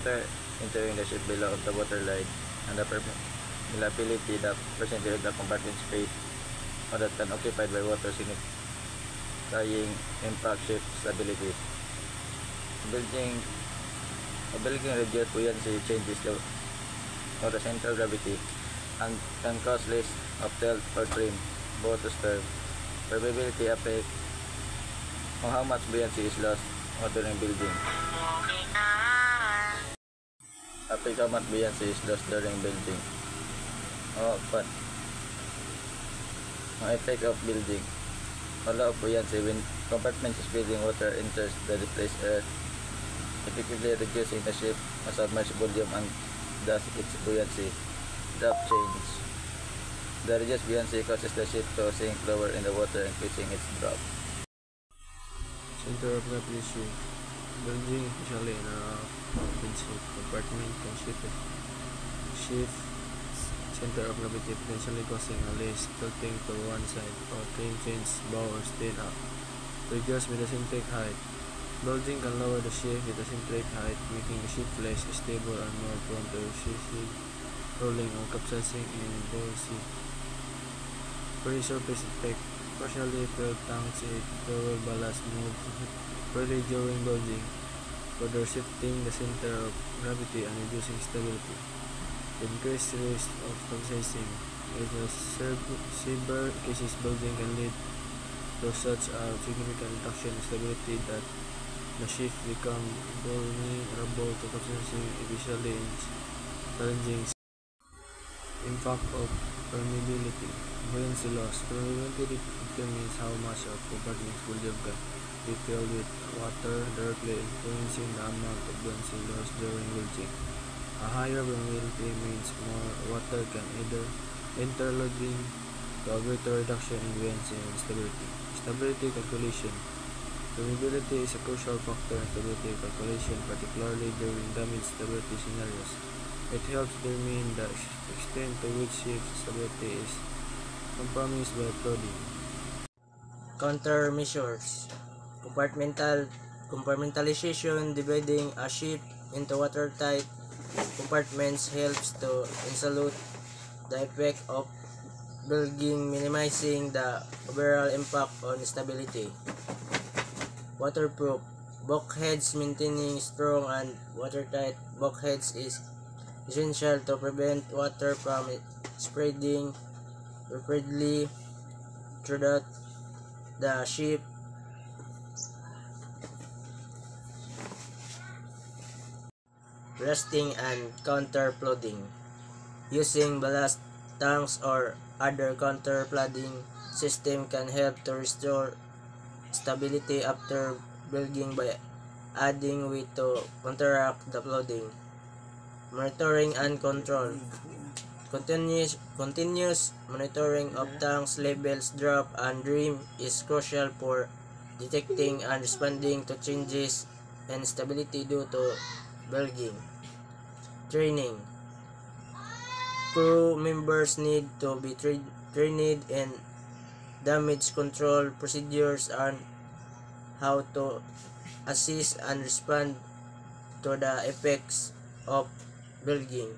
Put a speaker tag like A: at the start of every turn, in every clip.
A: water entering the ship below of the waterline, and the permeability, the percentage of the compartment space that can occupied by water signifying impact ship stability. A bulging reduced buoyancy changes the central gravity and can cause less of tilt or trim, both to stern. Permeability affect on how much buoyancy is lost during building. Affect how much buoyancy is lost during building. But effect of building. Low of buoyancy when compartment is building, water enters the displaced air, effectively reducing the ship submerged volume and thus its buoyancy. Drop change. The reduced buoyancy causes the ship to sink lower in the water, increasing its drop.
B: Center of gravity shift. Bulging, especially in a shape compartment, can shift center of gravity, potentially causing a less tilting to one side, or trim change, bow, or spin up. Reduce metacentric height. Bulging can lower the ship metacentric height, making the ship less stable and more prone to seizing, rolling, or capsizing in buoyancy. Free surface effect. Partially filled tanks with fuel ballast move freely during bulging, further shifting the center of gravity and reducing stability. Increased risk of capsizing. In severe cases, bulging can lead to such a significant reduction in stability that the ship becomes vulnerable to capsizing, especially in challenging. Impact of permeability. Buoyancy loss. Permeability determines how much of compartment's volume can be filled with water, directly influencing the amount of buoyancy loss during bulging. A higher permeability means more water can either enter, leading to a greater reduction in buoyancy and stability. Stability calculation. Permeability is a crucial factor in stability calculation, particularly during damaged stability scenarios. It helps determine the extent to which ship's stability is compromised by flooding.
C: Countermeasures. Compartmentalization. Dividing a ship into watertight compartments helps to insulate the effect of bulging, minimizing the overall impact on stability. Waterproof. Bulkheads. Maintaining strong and watertight bulkheads is essential to prevent water from spreading rapidly throughout the ship. Rusting and counter-flooding. Using ballast tanks or other counter-flooding system can help to restore stability after bulging by adding weight to counteract the flooding. Monitoring and control. Continuous monitoring of tanks levels, drop, and trim is crucial for detecting and responding to changes in stability due to bulging. Training. Crew members need to be trained in damage control procedures and how to assist and respond to the effects of bulging.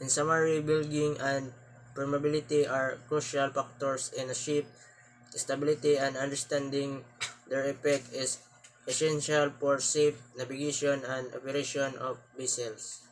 C: In summary, bulging and permeability are crucial factors in a ship stability, and understanding their effect is essential for safe navigation and operation of vessels.